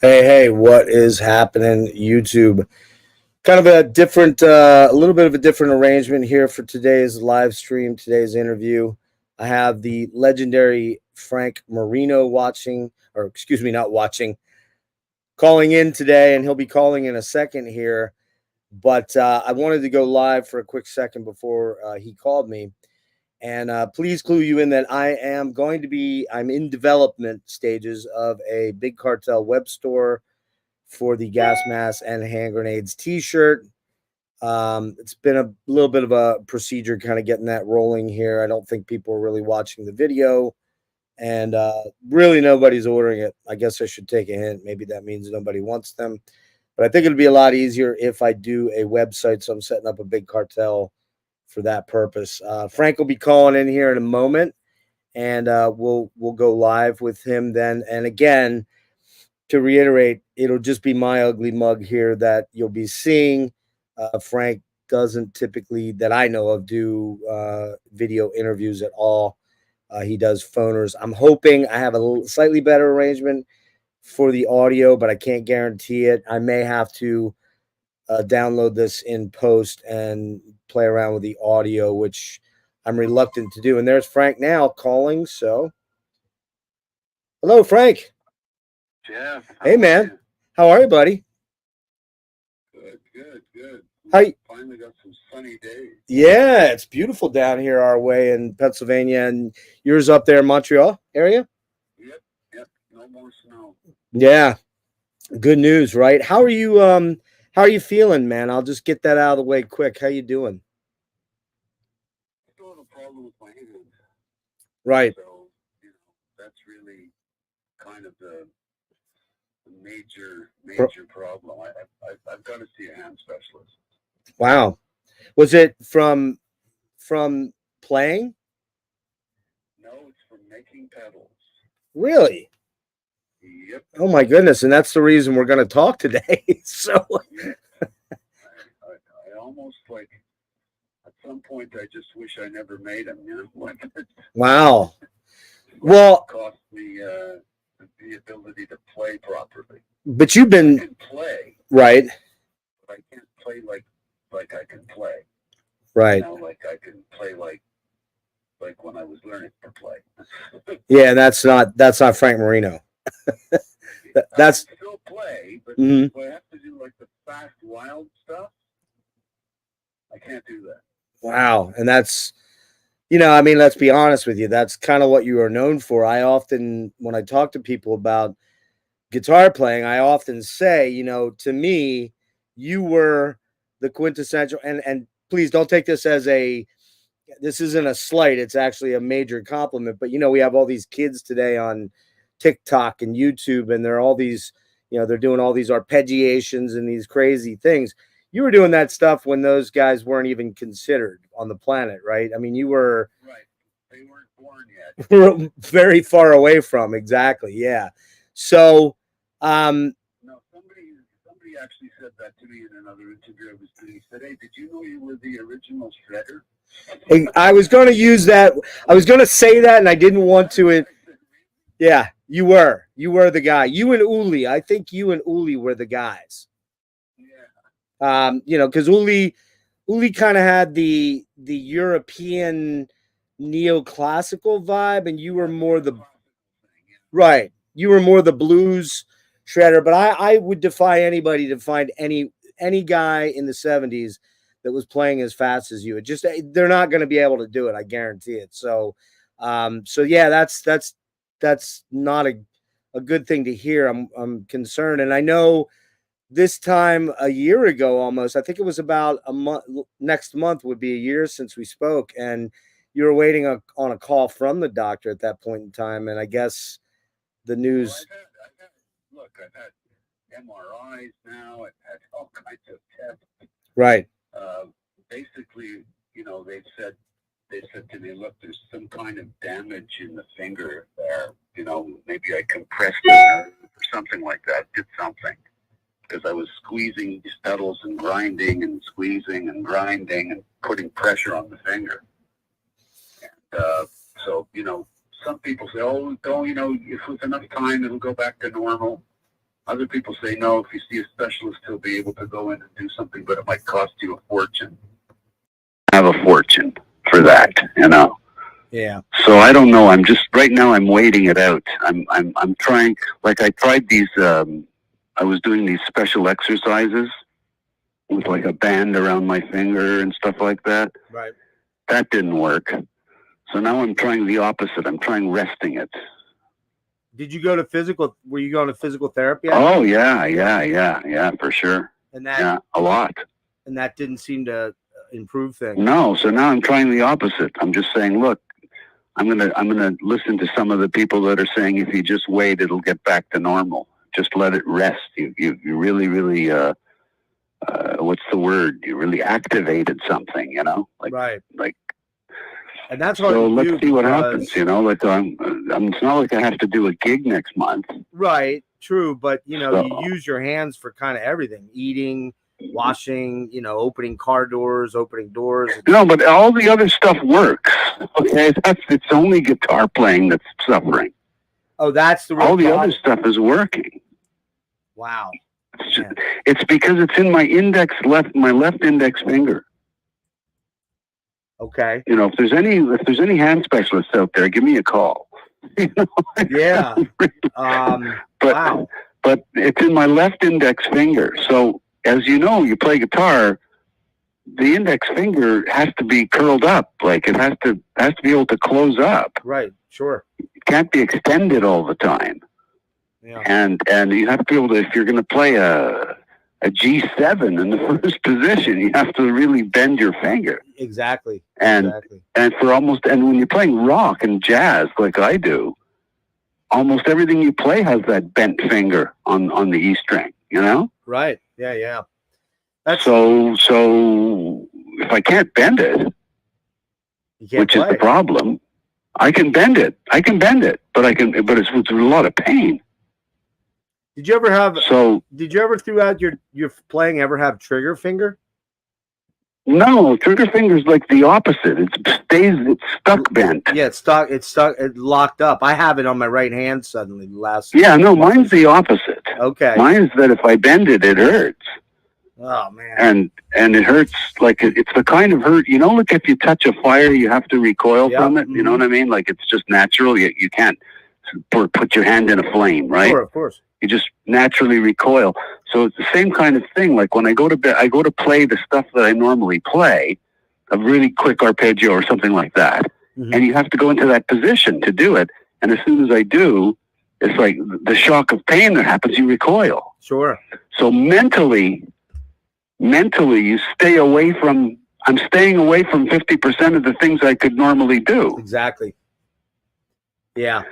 Hey, what is happening, YouTube? Kind of a different, a little bit of a different arrangement here for today's live stream, today's interview. I have the legendary Frank Marino watching, or excuse me, not watching, calling in today, and he'll be calling in a second here. But I wanted to go live for a quick second before he called me. And please clue you in that I'm in development stages of a big cartel web store for the gas mask and hand grenades t-shirt. It's been a little bit of a procedure kind of getting that rolling here. I don't think people are really watching the video, and really nobody's ordering it. I guess I should take a hint. Maybe that means nobody wants them. But I think it'd be a lot easier if I do a website. So I'm setting up a big cartel for that purpose. Frank will be calling in here in a moment, and we'll go live with him then. And again, to reiterate, it'll just be my ugly mug here that you'll be seeing. Frank doesn't typically, that I know of, do video interviews at all. He does phoners. I'm hoping I have a slightly better arrangement for the audio, but I can't guarantee it. I may have to download this in post and play around with the audio, which I'm reluctant to do. And there's Frank now calling. So, hello, Frank. Jeff. Hey, man. How are you, buddy? Good. How you? Finally got some sunny days. Yeah, it's beautiful down here our way in Pennsylvania, and yours up there in Montreal area? Yep. No more snow. Yeah. Good news, right? How are you feeling, man? I'll just get that out of the way quick. How you doing? I still have a problem with my hand. Right. So, that's really kind of the major problem. I've got to see a hand specialist. Wow. Was it from playing? No, it's from making pedals. Really? Yep. Oh my goodness, and that's the reason we're going to talk today. So yeah. I almost at some point I just wish I never made them, Wow. Well, it cost me the ability to play properly. But you've been I can play, right. But I can't play like I can play. Right. Like I can play like when I was learning to play. Yeah, that's not Frank Marino. That's I can still play, but mm-hmm. if I have to do like the fast, wild stuff, I can't do that. Wow, and that's let's be honest with you. That's kind of what you are known for. I often, when I talk to people about guitar playing, I often say, to me, you were the quintessential. And please don't take this as this isn't a slight. It's actually a major compliment. But we have all these kids today on TikTok and YouTube, and they're all these, they're doing all these arpeggiations and these crazy things. You were doing that stuff when those guys weren't even considered on the planet, right? I mean, you were right. They weren't born yet. Very far away from, exactly. Yeah. So, no, somebody actually said that to me in another interview I was doing. He said, "Hey, did you know you were the original shredder?" I was going to use that. I was going to say that, and I didn't want to. Yeah, you were the guy. You and Uli. I think you and Uli were the guys. Yeah. Because Uli kind of had the European neoclassical vibe, and you were more the right. You were more the blues shredder. But I would defy anybody to find any guy in the 70s that was playing as fast as you. It just, they're not going to be able to do it. I guarantee it. So yeah, that's not a good thing to hear. I'm concerned. And I know this time a year ago, almost, I think it was about a month, next month would be a year since we spoke, and you were waiting on a call from the doctor at that point in time. And I guess the news. Well, I've had MRIs now. I've had all kinds of tests. Right. Basically, they said to me, look, there's some kind of damage in the finger there. Maybe I compressed it or something like that, did something. Because I was squeezing these pedals and grinding and squeezing and grinding and putting pressure on the finger. And so, some people say, if with enough time, it'll go back to normal. Other people say, no, if you see a specialist, he'll be able to go in and do something, but it might cost you a fortune. I have a fortune for that, you know. Yeah. So I don't know. I'm just right now. I'm waiting it out. I'm trying. Like I tried these. I was doing these special exercises with like a band around my finger and stuff like that. Right. That didn't work. So now I'm trying the opposite. I'm trying resting it. Did you go to physical? Were you going to physical therapy? Oh yeah, for sure. And that, yeah, a lot. And that didn't seem to improve things. No, so now I'm trying the opposite. I'm just saying, look, I'm gonna listen to some of the people that are saying if you just wait, it'll get back to normal. Just let it rest. You really what's the word? You really activated something, you know? Right. Like. And that's hard so to let's do see what happens, you know. Like it's not like I have to do a gig next month. Right, true, but you know, So, you use your hands for kind of everything: eating, washing, you know, opening car doors, opening doors. No, but all the other stuff works. Okay, it's only guitar playing that's suffering. Oh, that's the real all the problem. other stuff is working. Wow, it's because it's in my my left index finger. Okay. You know, if there's any hand specialists out there, give me a call. You know? Yeah. Wow. But it's in my left index finger. So as you know, you play guitar, the index finger has to be curled up. Like it has to be able to close up. Right. Sure. It can't be extended all the time. Yeah. And you have to be able to, if you're going to play a G7 in the first position, you have to really bend your finger. Exactly. And when you're playing rock and jazz like I do, almost everything you play has that bent finger on the E string, you know? Right. Yeah. So if I can't bend it, which is the problem, I can bend it. But it's with a lot of pain. Did you ever throughout your playing ever have trigger finger? No, trigger finger's like the opposite. It's stuck bent. Yeah, it's stuck. It's locked up. I have it on my right hand suddenly. Mine's the opposite. Okay. Mine's that if I bend it, it hurts. Oh man. And it hurts like it's the kind of hurt, you know, like if you touch a fire, you have to recoil from it. You know what I mean? Like it's just natural. You can't put your hand in a flame, right? Sure, of course. You just naturally recoil. So it's the same kind of thing. Like when I go to bed, I go to play the stuff that I normally play, a really quick arpeggio or something like that. Mm-hmm. And you have to go into that position to do it. And as soon as I do, it's like the shock of pain that happens, you recoil. Sure. So mentally, you stay away from, I'm staying away from 50% of the things I could normally do. Exactly. Yeah.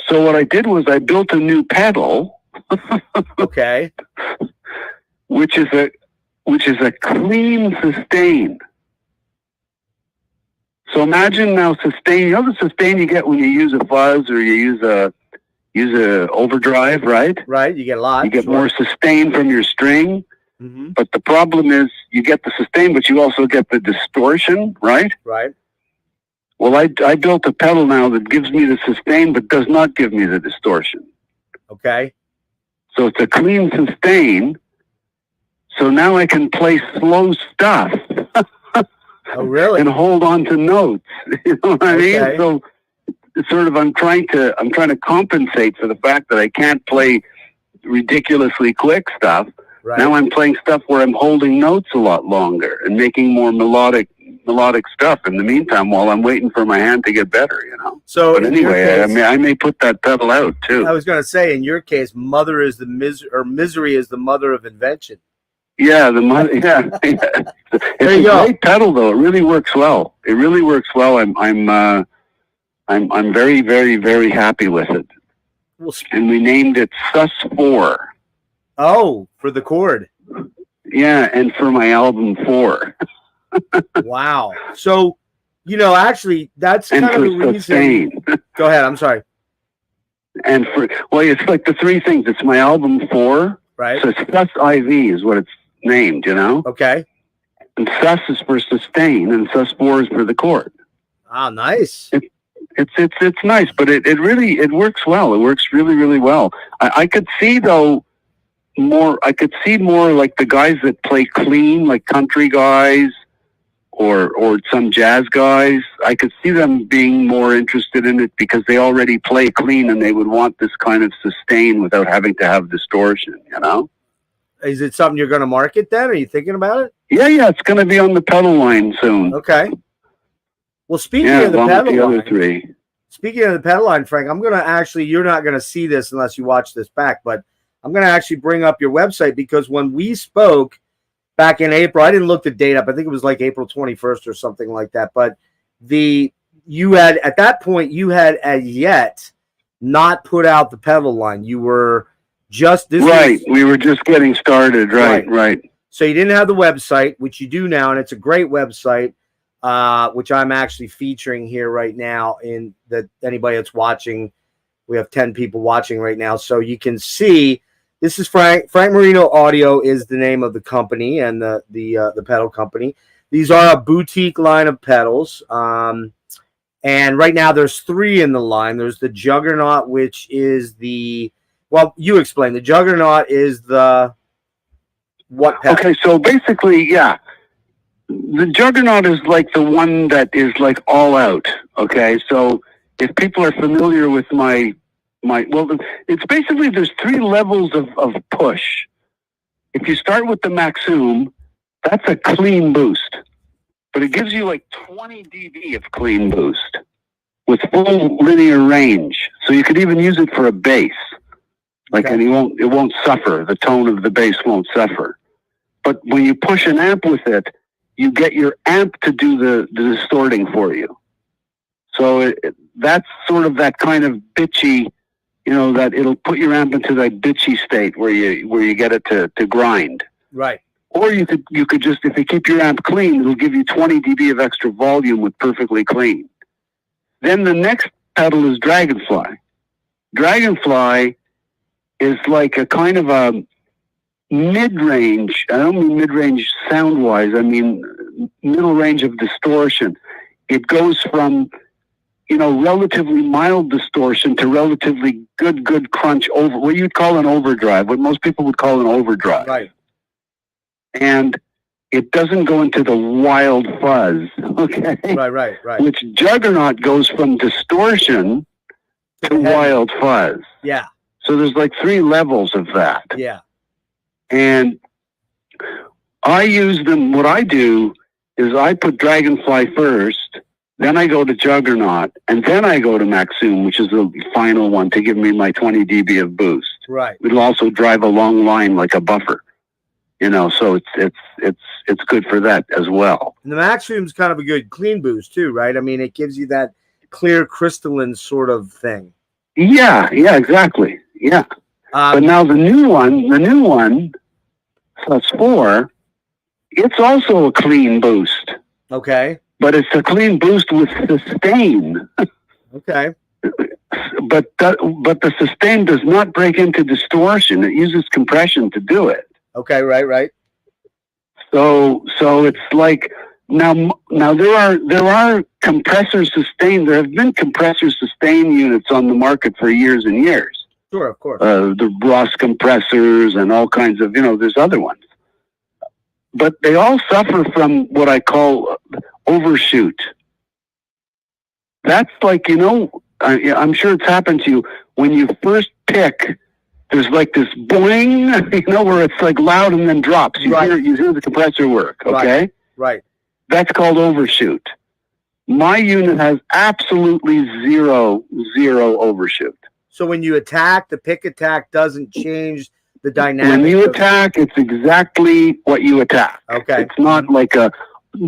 So what I did was I built a new pedal. Okay. Which is a clean sustain. So imagine now sustain. You know the sustain you get when you use a fuzz or you use a overdrive, right? Right. You get a lot. You get more sustain from your string. Mm-hmm. But the problem is you get the sustain, but you also get the distortion, right? Right. Well, I built a pedal now that gives me the sustain, but does not give me the distortion. Okay. So it's a clean sustain. So now I can play slow stuff. Oh, really? And hold on to notes. You know what I mean? So it's sort of I'm trying to compensate for the fact that I can't play ridiculously quick stuff. Right. Now I'm playing stuff where I'm holding notes a lot longer and making more melodic stuff in the meantime while I'm waiting for my hand to get better, you know. So but anyway, I may put that pedal out too. I was going to say, in your case, misery is the mother of invention. Yeah, It's a great pedal though. It really works well. I'm very, very, very happy with it. And we named it Sus4. Oh, for the chord. Yeah, and for my album 4. Wow. So, actually, that's kind of the reason. Go ahead. I'm sorry. And it's like the three things. It's my album 4. Right. So Sus IV is what it's named, you know? Okay. And Sus is for sustain, and Sus4 is for the chord. Ah, nice. It's nice, but it really works well. It works really, really well. I could see, though, more. I could see more like the guys that play clean, like country guys or some jazz guys. I could see them being more interested in it because they already play clean and they would want this kind of sustain without having to have distortion. You know? Is it something you're going to market then? Are you thinking about it? Yeah, it's going to be on the pedal line soon. Okay. Well, speaking of the pedal line, other three. Speaking of the pedal line, Frank, I'm going to actually, you're not going to see this unless you watch this back, but I'm going to actually bring up your website because when we spoke back in April, I didn't look the date up. I think it was like April 21st or something like that. But you had, at that point, you had as yet not put out the pedal line. You were just this. Right. We were just getting started. Right. So you didn't have the website, which you do now, and it's a great website, which I'm actually featuring here right now. In that anybody that's watching, we have 10 people watching right now, so you can see. This is Frank Marino Audio is the name of the company and the pedal company. These are a boutique line of pedals. And right now there's 3 in the line. There's the Juggernaut, which is well, you explain. The Juggernaut is the what pedal? Okay, so basically, yeah. The Juggernaut is like the one that is like all out. Okay, so if people are familiar with well, it's basically there's 3 levels of push. If you start with the Maxim, that's a clean boost, but it gives you like 20 dB of clean boost with full linear range. So you could even use it for a bass, like, okay. And it won't suffer. The tone of the bass won't suffer. But when you push an amp with it, you get your amp to do the distorting for you. So that's sort of that kind of bitchy. You know, that it'll put your amp into that bitchy state where you get it to grind. Right. Or you could just, if you keep your amp clean, it'll give you 20 dB of extra volume with perfectly clean. Then the next pedal is Dragonfly. Dragonfly is like a kind of a mid-range. I don't mean mid-range sound-wise. I mean middle range of distortion. It goes from relatively mild distortion to relatively good crunch over what you'd call an overdrive, what most people would call an overdrive. Right. And it doesn't go into the wild fuzz. Okay. Right. Which Juggernaut goes from distortion to wild fuzz. Yeah. So there's like 3 levels of that. Yeah. And I use them. What I do is I put Dragonfly first. Then I go to Juggernaut, and then I go to Maxim, which is the final one to give me my 20 dB of boost. Right. It'll also drive a long line like a buffer, so it's good for that as well. And the Maxim's kind of a good clean boost too, right? I mean, it gives you that clear crystalline sort of thing. Yeah, exactly. Yeah. But now the new one, plus 4, it's also a clean boost. Okay. But it's a clean boost with sustain. Okay. But the sustain does not break into distortion. It uses compression to do it. Okay, right. So it's like now there are compressor sustain. There have been compressor sustain units on the market for years and years. Sure, of course. The Ross compressors and all kinds of there's other ones. But they all suffer from what I call overshoot. That's like, I'm sure it's happened to you. When you first pick, there's like this boing, where it's like loud and then drops. You hear the compressor work, okay? Right. That's called overshoot. My unit has absolutely zero overshoot. So when you attack, the pick attack doesn't change the dynamic. When you attack, it's exactly what you attack. Okay. It's not like a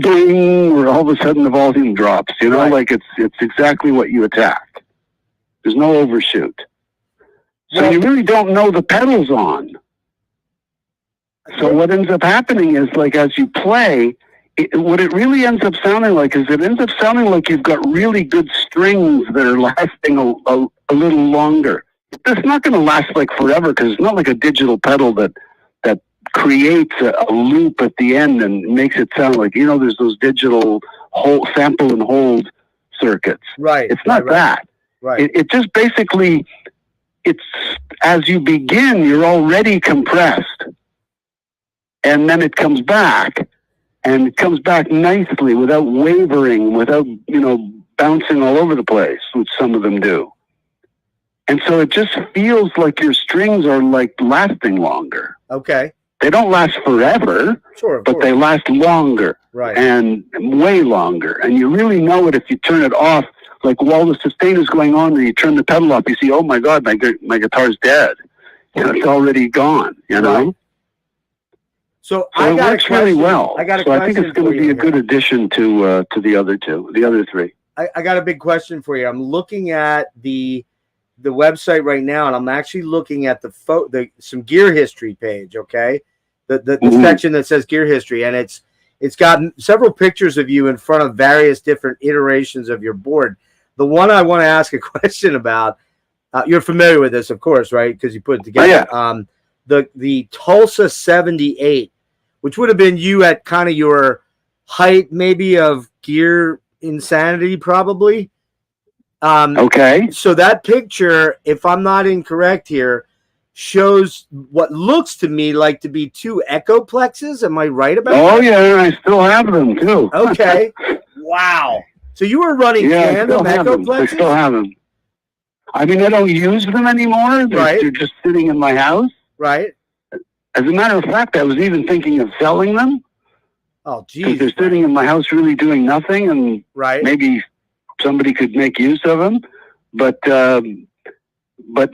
ding or all of a sudden the volume drops, Right. Like it's exactly what you attack. There's no overshoot. So you really don't know the pedals on. So what ends up happening is, like, as you play, what it really ends up sounding like is it ends up sounding like you've got really good strings that are lasting a little longer. It's not going to last like forever because it's not like a digital pedal that creates a loop at the end and makes it sound like, there's those digital sample and hold circuits. Right. It's not that. Right. It just basically it's as you begin, you're already compressed, and then it comes back, and it comes back nicely without wavering, without, bouncing all over the place, which some of them do. And so it just feels like your strings are like lasting longer. Okay. They don't last forever, Sure, but they last longer, right, and way longer. And you really know it if you turn it off. Like while the sustain is going on, and you turn the pedal off, you see, oh my God, my guitar's dead. It's already gone. Right. So it works really well. I think it's going to be a good addition to the other three. I got a big question for you. I'm looking at the website right now, and I'm actually looking at some gear history page. Okay, the section that says gear history, and it's got several pictures of you in front of various different iterations of your board. The one I want to ask a question about, you're familiar with this, of course, right? Because you put it together. Oh, yeah. The Tulsa 78, which would have been you at kind of your height, maybe of gear insanity, probably. Okay. So that picture, if I'm not incorrect here, shows what looks to me like to be two echoplexes. Am I right about that? Oh, yeah, I still have them, too. Okay. Wow. So you were running tandem echoplexes? I still have them. I mean, I don't use them anymore. They're just sitting in my house. Right. As a matter of fact, I was even thinking of selling them. Oh, geez. Because they're sitting in my house really doing nothing, and maybe somebody could make use of them. But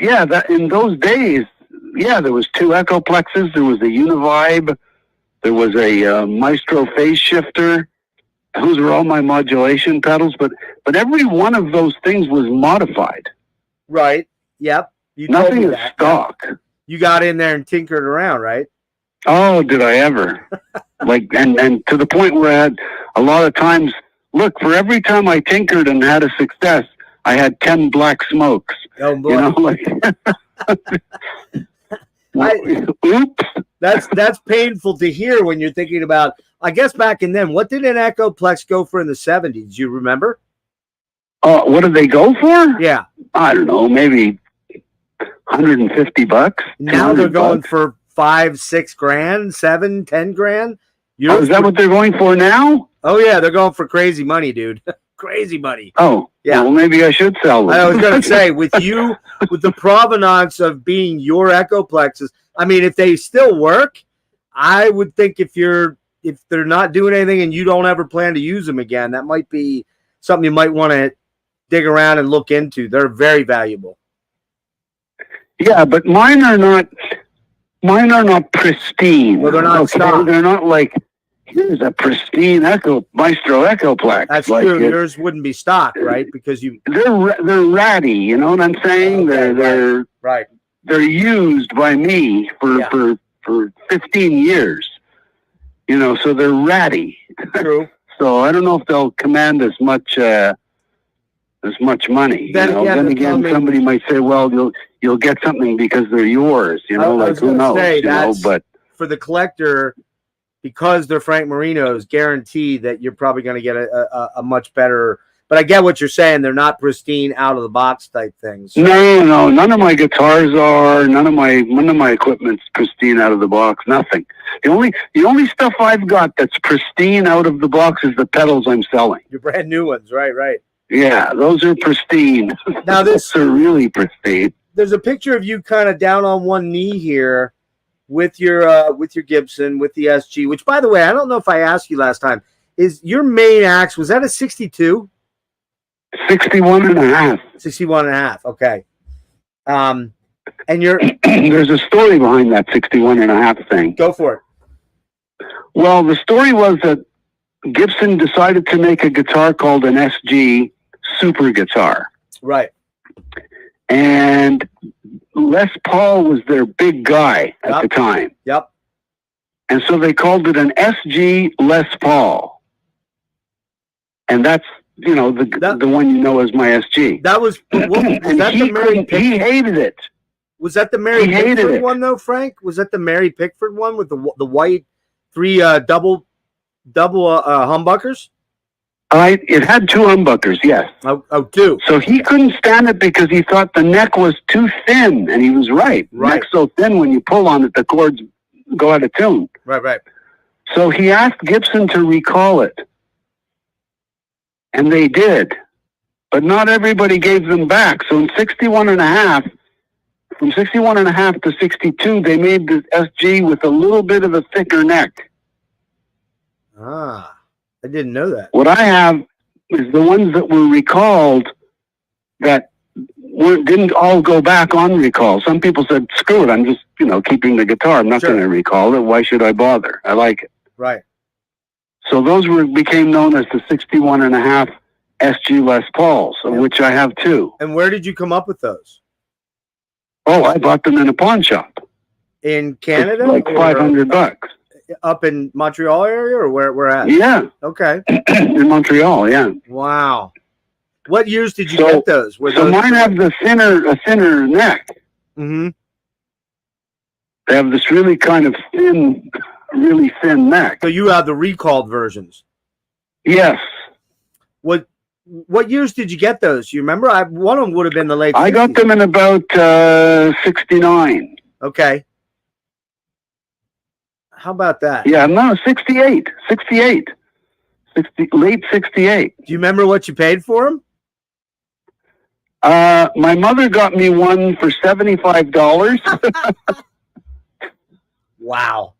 yeah, that in those days, there was two echoplexes. There was a Univibe. There was a Maestro phase shifter. Those were all my modulation pedals. But every one of those things was modified. Right. Yep. Nothing is stock. You got in there and tinkered around, right? Oh, did I ever? and to the point where I had a lot of times, look, for every time I tinkered and had a success, I had 10 black smokes. Oh, boy. Oops. That's painful to hear when you're thinking about, I guess back in then, what did an Echoplex go for in the 70s? Do you remember? What did they go for? Yeah. I don't know, maybe $150. Now they're going for $5-6 grand, $7-10 grand. Is that what they're going for now? Oh yeah, they're going for crazy money, dude. Crazy money. Oh yeah. Well, maybe I should sell them. I was going to say, with the provenance of being your echoplexes, I mean, if they still work, I would think if they're not doing anything and you don't ever plan to use them again, that might be something you might want to dig around and look into. They're very valuable. Yeah, but mine are not pristine. Well, they're not stock. They're not like, here's a pristine Maestro Echoplex. That's true. Yours wouldn't be stock, right? Because they're ratty. You know what I'm saying? Okay, they're right. They're used by me for 15 years. So they're ratty. True. So I don't know if they'll command as much money. Then again, somebody might say, "Well, you'll get something because they're yours." Who knows? But for the collector, because they're Frank Marino's, guaranteed that you're probably going to get a much better. But I get what you're saying. They're not pristine, out of the box type things. So. No. None of my guitars are. None of my equipment's pristine out of the box. Nothing. The only stuff I've got that's pristine out of the box is the pedals I'm selling. Your brand new ones, right? Yeah, those are pristine. Now those are really pristine. There's a picture of you kind of down on one knee here with your Gibson, with the SG, which, by the way, I don't know if I asked you last time, is your main axe, was that a 62? 61 and a half. 61 and a half, okay. And there's a story behind that 61 and a half thing. Go for it. Well, the story was that Gibson decided to make a guitar called an SG super guitar. Right. And Les Paul was their big guy at the time. Yep. And so they called it an SG Les Paul. And that's, the one as my SG. That was, he hated it. Was that the Mary Pickford one though, Frank? Was that the Mary Pickford one with the white 3 double humbuckers? It had 2 humbuckers, yes. Oh, 2. So he couldn't stand it because he thought the neck was too thin, and he was right. Right. Neck's so thin when you pull on it, the chords go out of tune. Right. So he asked Gibson to recall it, and they did. But not everybody gave them back. So in 61 and a half, from 61 and a half to 62, they made the SG with a little bit of a thicker neck. Ah, I didn't know that. What I have is the ones that were recalled that didn't all go back on recall. Some people said, screw it, I'm just, keeping the guitar. I'm not going to recall it. Why should I bother? I like it. Right. So those became known as the 61 and a half SG Les Pauls, of which I have 2. And where did you come up with those? Oh, I bought them in a pawn shop. In Canada? Like $500. Up in Montreal area, or where at? Yeah. Okay. In Montreal, yeah. Wow. What years did you get those? Mine have a thinner neck. Mm-hmm. They have this really kind of really thin neck. So you have the recalled versions? Yes. What years did you get those? You remember? One of them would have been the late 60s. I got them in about 69. Okay. How about that? Yeah, no, 68. Late 68. Do you remember what you paid for them? My mother got me one for $75. Wow.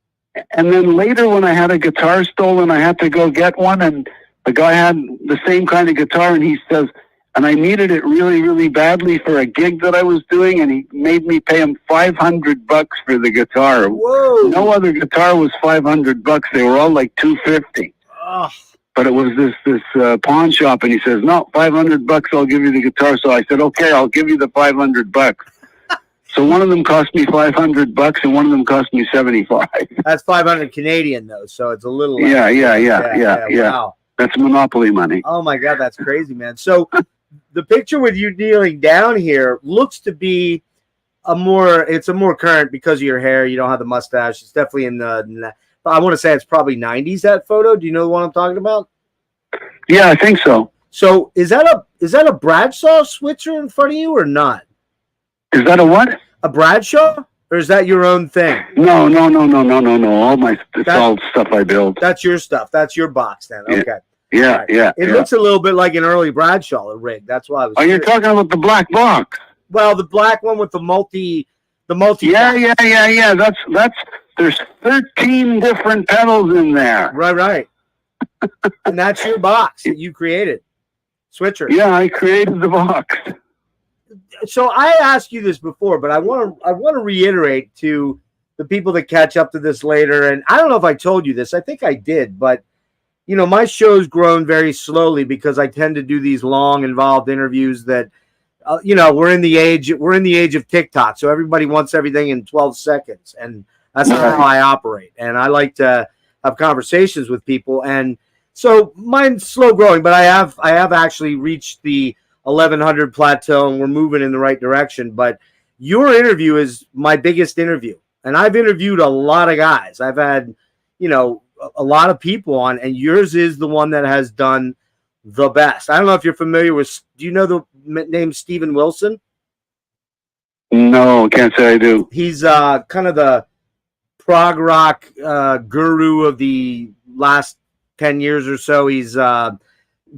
And then later when I had a guitar stolen, I had to go get one, and the guy had the same kind of guitar, and he says, and I needed it really, really badly for a gig that I was doing, and he made me pay him $500 for the guitar. Whoa. No other guitar was $500. They were all like $250. Oh. But it was this pawn shop, and he says, no, $500, I'll give you the guitar. So I said, okay, I'll give you the $500. So one of them cost me $500, and one of them cost me $75. That's 500 Canadian though, so it's a little less. Yeah. Wow. That's monopoly money. Oh my God, that's crazy, man. So the picture with you kneeling down here looks to be a more current because of your hair. You don't have the mustache. It's definitely in the, I want to say it's probably 90s, that photo. Do you know what I'm talking about? Yeah, I think so. So is that a Bradshaw switcher in front of you or not? Is that a what? A Bradshaw? Or is that your own thing? No. It's all stuff I build. That's your stuff. That's your box then. Okay. Yeah, right. Yeah. It looks a little bit like an early Bradshaw rig. That's why I was. Oh, you're talking about the black box? Well, the black one with the multi. Yeah. That's. There's 13 different pedals in there. Right. And that's your box that you created, switcher. Yeah, I created the box. So I asked you this before, but I want to reiterate to the people that catch up to this later. And I don't know if I told you this. I think I did, but my show's grown very slowly because I tend to do these long, involved interviews that, we're in the age of TikTok. So everybody wants everything in 12 seconds, and that's not how I operate. And I like to have conversations with people. And so mine's slow growing, but I have actually reached the 1100 plateau, and we're moving in the right direction. But your interview is my biggest interview, and I've interviewed a lot of guys. I've had a lot of people on, and yours is the one that has done the best. I don't know if you're familiar with, do you know the name Steven Wilson? No, can't say I do. He's kind of the prog rock guru of the last 10 years or so. He's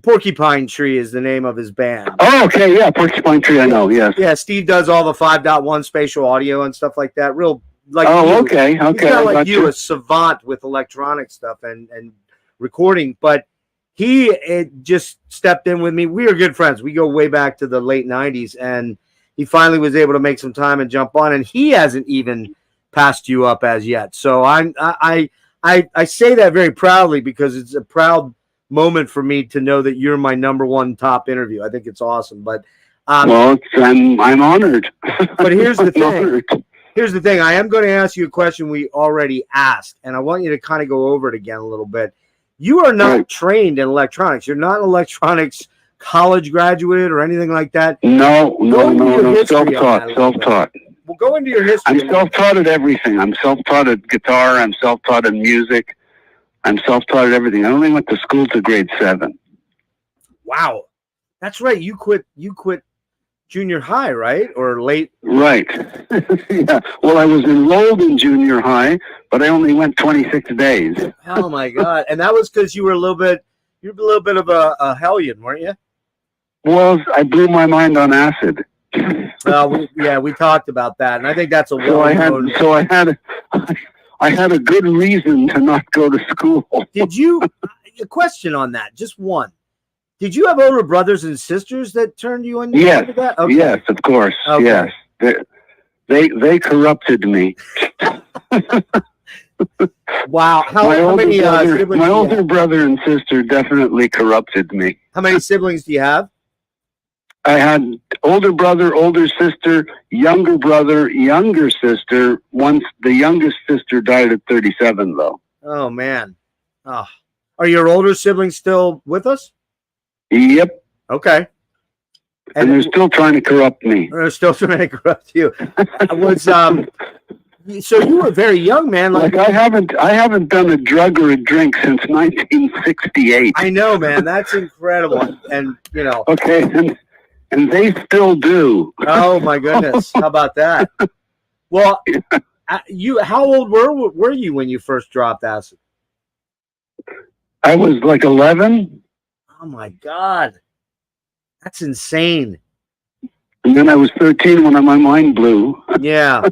Porcupine Tree is the name of his band. Oh, okay, yeah, Porcupine Tree, I know, yes. Yeah, Steve does all the 5.1 spatial audio and stuff like that. Real, like okay. He's not like you, a savant with electronic stuff and recording, but he just stepped in with me. We are good friends. We go way back to the late 90s, and he finally was able to make some time and jump on, and he hasn't even passed you up as yet. So I say that very proudly because it's a proud moment for me to know that you're my number one top interview. I think it's awesome. But well, I'm honored. But here's the thing. Here's the thing. I am going to ask you a question we already asked, and I want you to kind of go over it again a little bit. You are not trained in electronics. You're not an electronics college graduate or anything like that. No. Self-taught. We'll go into your history. I'm self-taught at everything. I'm self-taught at guitar. I'm self-taught in music. I'm self-taught at everything. I only went to school to grade 7. Wow. That's right. You quit junior high, right? Or late? Right. Yeah. Well, I was enrolled in junior high, but I only went 26 days. Oh my God. And that was because you were a little bit of a hellion, weren't you? Well, I blew my mind on acid. We talked about that, and I think that's a I had a good reason to not go to school. Did you? A question on that, just one. Did you have older brothers and sisters that turned you into that? Okay. Yes, of course. Okay. Yes, they corrupted me. Wow. My older brother and sister definitely corrupted me. How many siblings do you have? I had older brother, older sister, younger brother, younger sister. Once the youngest sister died at 37, though. Oh man. Oh. Are your older siblings still with us? Yep. Okay. And they're still trying to corrupt me. They're still trying to corrupt you. So you were very young, man. Like I haven't done a drug or a drink since 1968. I know, man. That's incredible. And Okay, and they still do. Oh my goodness. How about that? Well, how old were you when you first dropped acid? I was like 11. Oh my God. That's insane. And then I was 13 when my mind blew. Yeah.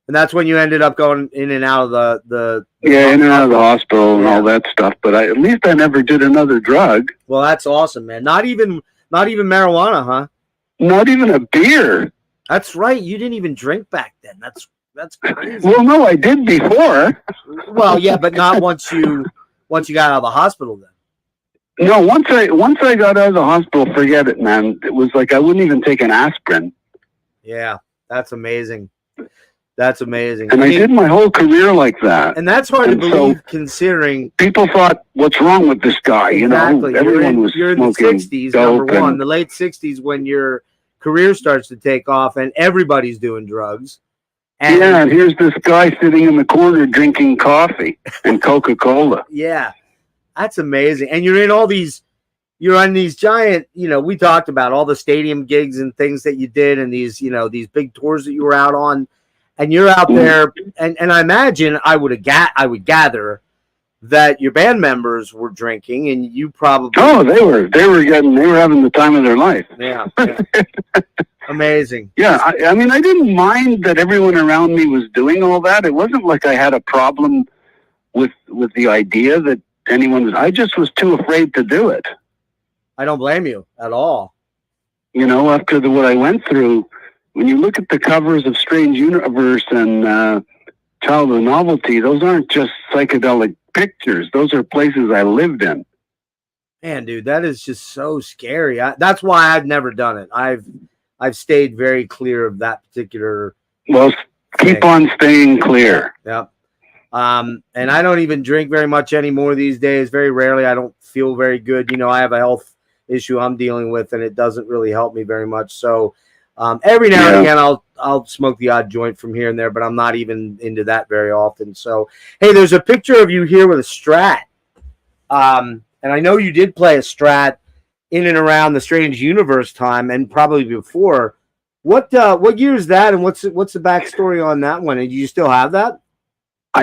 And that's when you ended up going in and out of the in and out of the hospital and all that stuff. But at least I never did another drug. Well, that's awesome, man. Not even marijuana, huh? Not even a beer. That's right. You didn't even drink back then. That's crazy. Well, no, I did before. Well, yeah, but not once you got out of the hospital then. No, once I got out of the hospital, forget it, man. It was like I wouldn't even take an aspirin. Yeah, that's amazing. That's amazing. And I did my whole career like that. And that's hard to believe, considering people thought, "What's wrong with this guy?" Exactly. You know, everyone was you're in the '60s, number one, the late '60s, when your career starts to take off, and everybody's doing drugs. And here's this guy sitting in the corner drinking coffee and Coca-Cola. Yeah, that's amazing. And you're on these giant, we talked about all the stadium gigs and things that you did, and these big tours that you were out on. And you're out there, and I imagine I would gather that your band members were drinking, and you probably they were having the time of their life. Yeah. Amazing. Yeah, I mean, I didn't mind that everyone around me was doing all that. It wasn't like I had a problem with the idea that anyone was. I just was too afraid to do it. I don't blame you at all. After what I went through. When you look at the covers of Strange Universe and Childhood Novelty, those aren't just psychedelic pictures. Those are places I lived in. Man, dude, that is just so scary. That's why I've never done it. I've stayed very clear of that particular. Well, keep on staying clear. Yep. And I don't even drink very much anymore these days. Very rarely. I don't feel very good. I have a health issue I'm dealing with, and it doesn't really help me very much. So. Every now and again, I'll smoke the odd joint from here and there, but I'm not even into that very often. So, hey, there's a picture of you here with a Strat, and I know you did play a Strat in and around the Strange Universe time, and probably before. What year is that, and what's the backstory on that one? And do you still have that?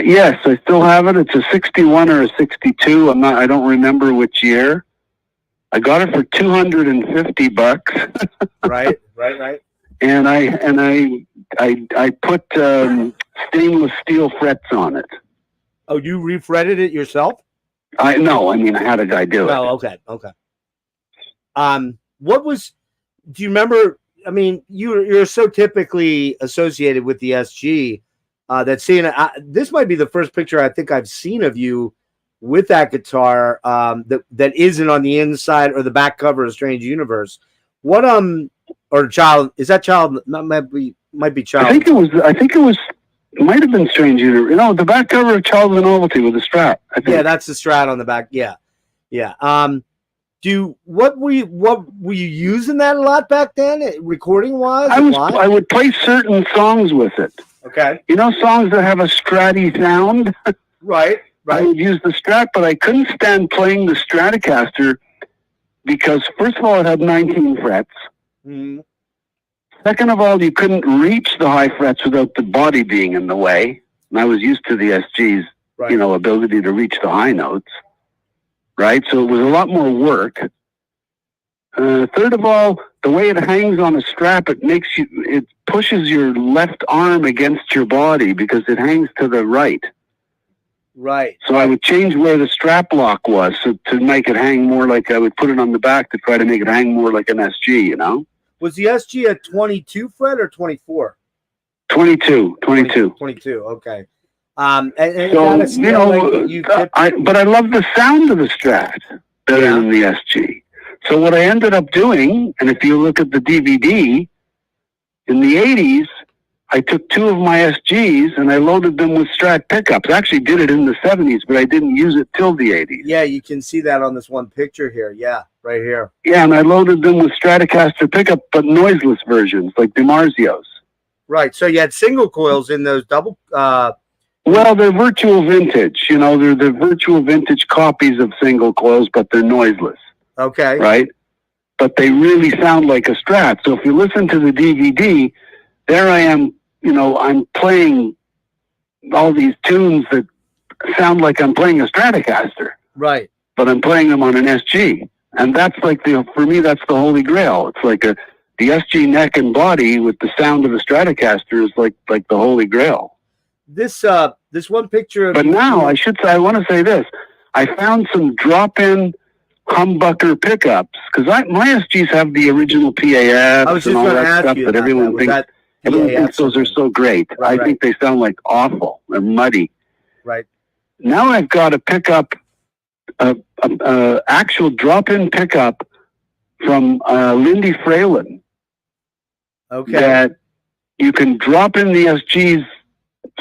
Yes, I still have it. It's a 61 or a 62. I don't remember which year. I got it for $250. Right. And I put stainless steel frets on it. Oh, you refretted it yourself? I had a guy do it. Oh, okay. Do you remember? I mean, you're so typically associated with the SG that this might be the first picture I think I've seen of you with that guitar that isn't on the inside or the back cover of Strange Universe. What or Child, is that Child? Might be Child. I think it might have been Strange Universe. The back cover of Child of Novelty with the Strat. Yeah, that's the Strat on the back. Yeah. What were you using that a lot back then, recording wise? I would play certain songs with it. Okay. Songs that have a Stratty sound. Right. I would use the Strat, but I couldn't stand playing the Stratocaster because first of all, it had 19 frets. Mhm. Second of all, you couldn't reach the high frets without the body being in the way. And I was used to the SG's, Right. ability to reach the high notes. Right? So it was a lot more work. Third of all, the way it hangs on a strap, it pushes your left arm against your body because it hangs to the right. Right. So I would change where the strap lock was to make it hang more like, I would put it on the back to try to make it hang more like an SG, Was the SG a 22 fret or 24? 22. 22. Okay. And So, like but I love the sound of the Strat better than the SG. So what I ended up doing, and if you look at the DVD, in the 80s, I took two of my SGs and I loaded them with Strat pickups. I actually did it in the 70s, but I didn't use it till the 80s. Yeah, you can see that on this one picture here. Yeah, right here. Yeah, and I loaded them with Stratocaster pickup, but noiseless versions, like DiMarzios. Right, so you had single coils in those double... Well, they're virtual vintage. They're the virtual vintage copies of single coils, but they're noiseless. Okay. Right? But they really sound like a Strat. So if you listen to the DVD, there I am, I'm playing all these tunes that sound like I'm playing a Stratocaster. Right. But I'm playing them on an SG. And that's like for me, that's the holy grail. It's like the SG neck and body with the sound of a Stratocaster is like the holy grail. This one picture of... But now I want to say this. I found some drop-in humbucker pickups because my SGs have the original PAFs and all that stuff that everyone thinks those are so great. I think they sound like awful. They're muddy. Right. Now I've got a pickup, actual drop-in pickup from Lindy Fralin. Okay. That you can drop in the SG's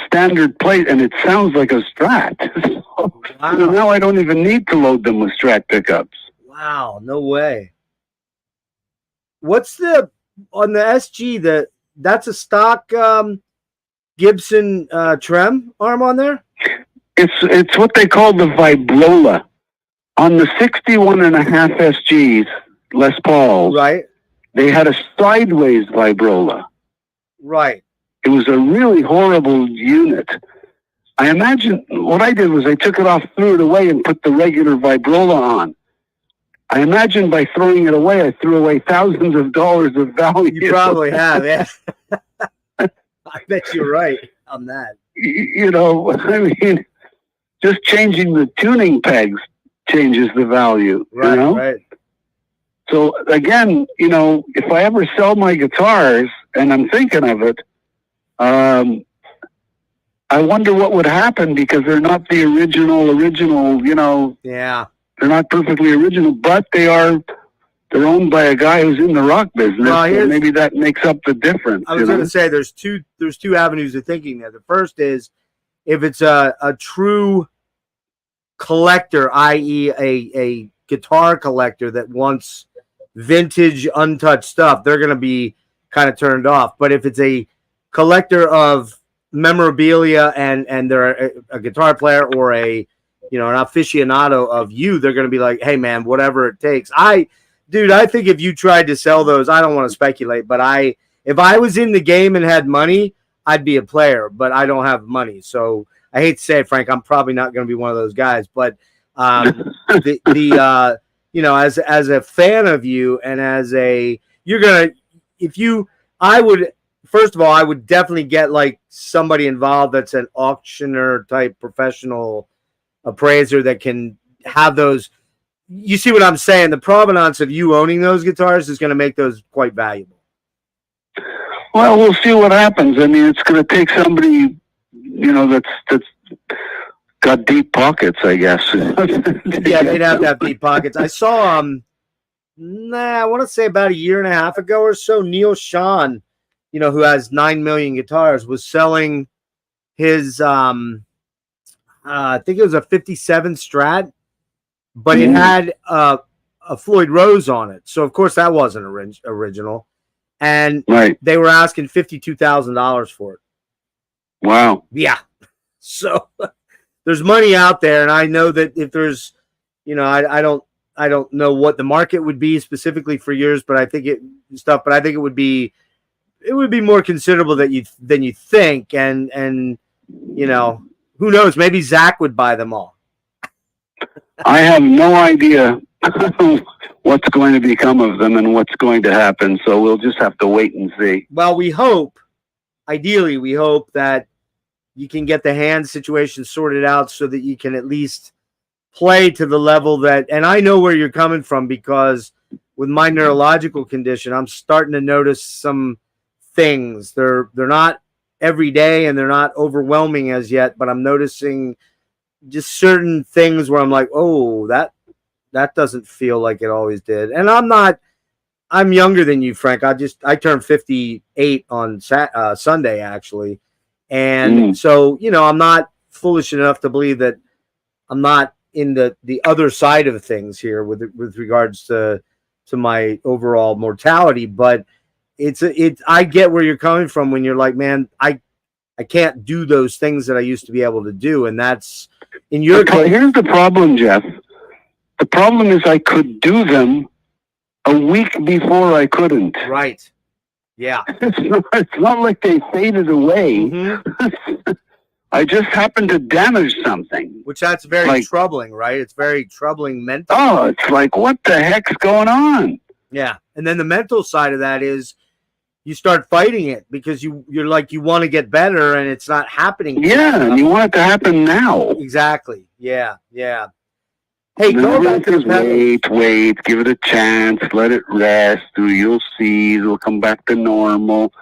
standard plate and it sounds like a Strat. Wow. So now I don't even need to load them with Strat pickups. Wow, no way. What's on the SG, that's a stock Gibson trem arm on there? It's what they call the vibrola. On the 61.5 SGs, Les Pauls, right, they had a sideways vibrola. Right. It was a really horrible unit. I imagine what I did was I took it off, threw it away, and put the regular vibrola on. I imagine by throwing it away, I threw away thousands of dollars of value. You probably have, yeah. I bet you're right on that. I mean, just changing the tuning pegs changes the value. Right, right. So again, if I ever sell my guitars, and I'm thinking of it, I wonder what would happen because they're not the original, Yeah. They're not perfectly original, but they're owned by a guy who's in the rock business. Well, so maybe that makes up the difference. I was going to say there's two avenues of thinking there. The first is if it's a true collector, i.e. a guitar collector that wants vintage untouched stuff, they're going to be kind of turned off. But if it's a collector of memorabilia and they're a guitar player or an aficionado of they're going to be like, hey man, whatever it takes. I think if you tried to sell those, I don't want to speculate, but if I was in the game and had money, I'd be a player, but I don't have money. So I hate to say it, Frank, I'm probably not going to be one of those guys, but as a fan of you and first of all, I would definitely get like somebody involved that's an auctioneer type professional appraiser that can have those. You see what I'm saying? The provenance of you owning those guitars is going to make those quite valuable. Well, we'll see what happens. I mean, it's going to take somebody, that's got deep pockets, I guess. Yeah, they'd have to have deep pockets. I saw, I want to say about a year and a half ago or so, Neil Sean, who has 9 million guitars, was selling his, I think it was a 57 Strat, but it had a Floyd Rose on it. So, of course, that wasn't original. And they were asking $52,000 for it. Wow. Yeah. So there's money out there. And I know that if there's, I don't I don't know what the market would be specifically for yours, but I think it would be more considerable than you think, and you know, who knows? Maybe Zach would buy them all. I have no idea what's going to become of them and what's going to happen, so we'll just have to wait and see. Well, ideally, we hope that you can get the hand situation sorted out so that you can at least play to the level that, and I know where you're coming from, because with my neurological condition, I'm starting to notice some things. They're not every day and they're not overwhelming as yet, but I'm noticing just certain things where I'm like, oh, that doesn't feel like it always did. And I'm younger than you, Frank. I turned 58 on Sunday, actually. And so, you know, I'm not foolish enough to believe that I'm not in the other side of things here with regards to my overall mortality. But I get where you're coming from when you're like, man, I can't do those things that I used to be able to do. And that's in your case. Here's the problem, Jeff. The problem is I could do them a week before I couldn't. Right. Yeah. It's not like they faded away. Mm-hmm. I just happened to damage something. Which that's very troubling, right? It's very troubling mentally. Oh, it's like, what the heck's going on? Yeah. And then the mental side of that is you start fighting it because you're like, you want to get better and it's not happening. Yeah, and you want it to happen now. Exactly. Yeah, yeah. Hey, go back to the wait, give it a chance, let it rest. You'll see, it'll come back to normal.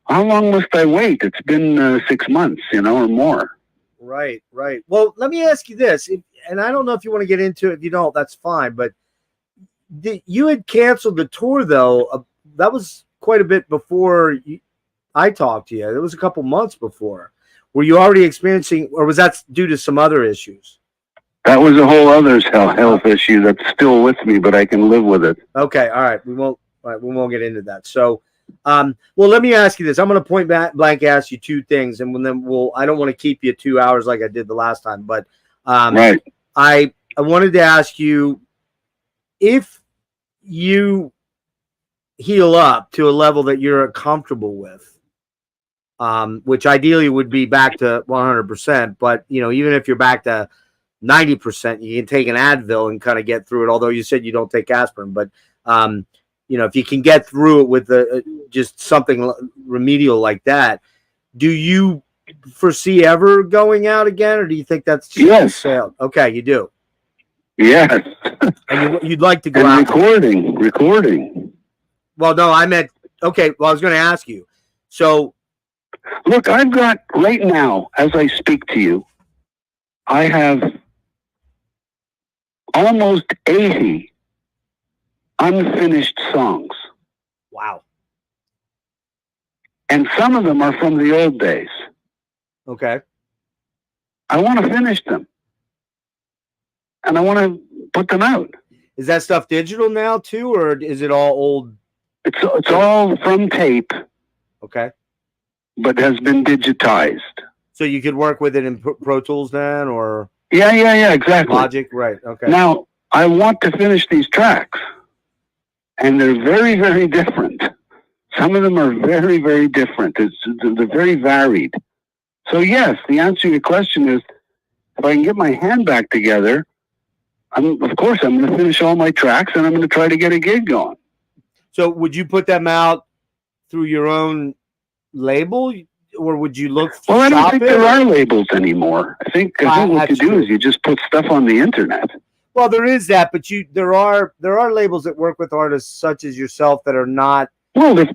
How long must I wait? It's been 6 months, or more. Right, right. Well, let me ask you this, and I don't know if you want to get into it. If you don't, that's fine. But you had canceled the tour, though. That was quite a bit before I talked to you. It was a couple months before. Were you already experiencing, or was that due to some other issues? That was a whole other health issue that's still with me, but I can live with it. Okay, all right. We won't get into that. So, well, let me ask you this. I'm going to point blank ask you two things, and then I don't want to keep you 2 hours like I did the last time, but right. I wanted to ask you, if you heal up to a level that you're comfortable with, which ideally would be back to 100%, but even if you're back to 90%, you can take an Advil and kind of get through it. Although you said you don't take aspirin, but if you can get through it with just something remedial like that, do you foresee ever going out again, or do you think that's just sailed? Okay, you do. Yes. And you'd like to go and out. Recording. Well, no, I meant, okay, well, I was going to ask you. So, look, I've got, right now, as I speak to you, I have almost 80 unfinished songs. Wow. And some of them are from the old days. Okay. I want to finish them. And I want to put them out. Is that stuff digital now too, or is it all old? It's all from tape. Okay. But has been digitized. So you could work with it in Pro Tools then, or? Yeah, exactly. Logic, right, okay. Now, I want to finish these tracks. And they're very, very different. Some of them are very, very different. They're very varied. So yes, the answer to your question is, if I can get my hand back together, of course I'm going to finish all my tracks and I'm going to try to get a gig going. So would you put them out through your own label, or would you look for? Well, I don't think there are labels anymore. I think what you do is you just put stuff on the internet. Well, there is that, but there are labels that work with artists such as yourself that are not. Well, if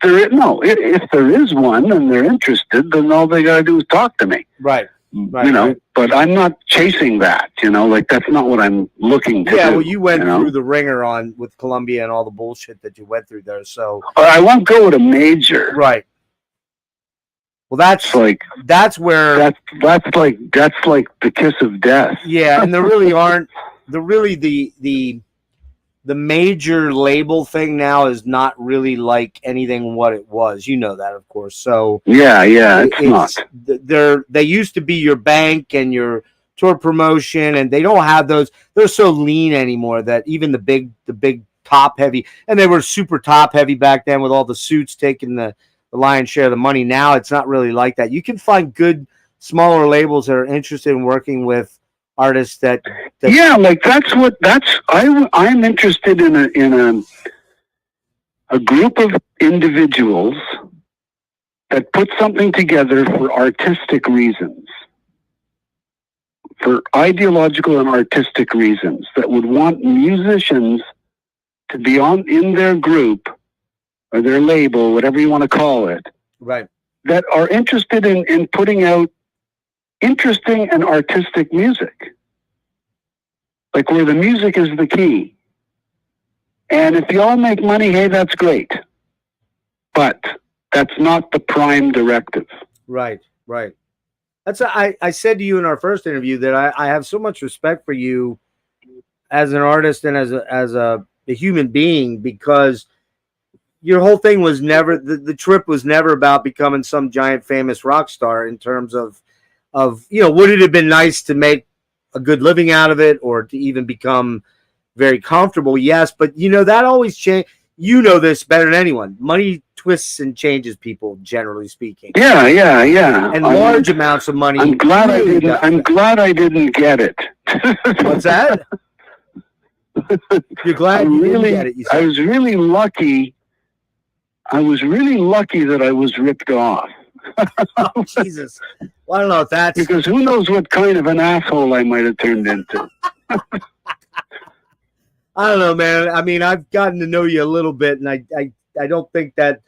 there is one and they're interested, then all they got to do is talk to me. Right. Right. But I'm not chasing that. Like that's not what I'm looking to do. Yeah, well, you went through the ringer with Columbia and all the bullshit that you went through there. So I won't go with a major. Right. Well, that's where that's like the kiss of death. Yeah, and there really aren't. The major label thing now is not really like anything what it was. You know that, of course. So yeah, it's not. They used to be your bank and your tour promotion, and they don't have those. They're so lean anymore that even the big top heavy, and they were super top heavy back then with all the suits taking the lion's share of the money. Now it's not really like that. You can find good smaller labels that are interested in working with artists that yeah, like I'm interested in a group of individuals that put something together for artistic reasons, for ideological and artistic reasons, that would want musicians to be in their group or their label, whatever you want to call it, right, that are interested in putting out interesting and artistic music, like where the music is the key. And if you all make money, hey, that's great. But that's not the prime directive. Right. That's I said to you in our first interview that I have so much respect for you as an artist and as a human being, because your whole thing was never the trip was never about becoming some giant famous rock star in terms of would it have been nice to make a good living out of it or to even become very comfortable? Yes, but that always change. This better than anyone. Money twists and changes people, generally speaking. Yeah. And large amounts of money. I'm glad I didn't get it. What's that? You're glad you didn't get it. I was really lucky. I was really lucky that I was ripped off. Oh, Jesus. Well, I don't know if that's... Because who knows what kind of an asshole I might have turned into. I don't know, man. I mean, I've gotten to know you a little bit, and I don't think that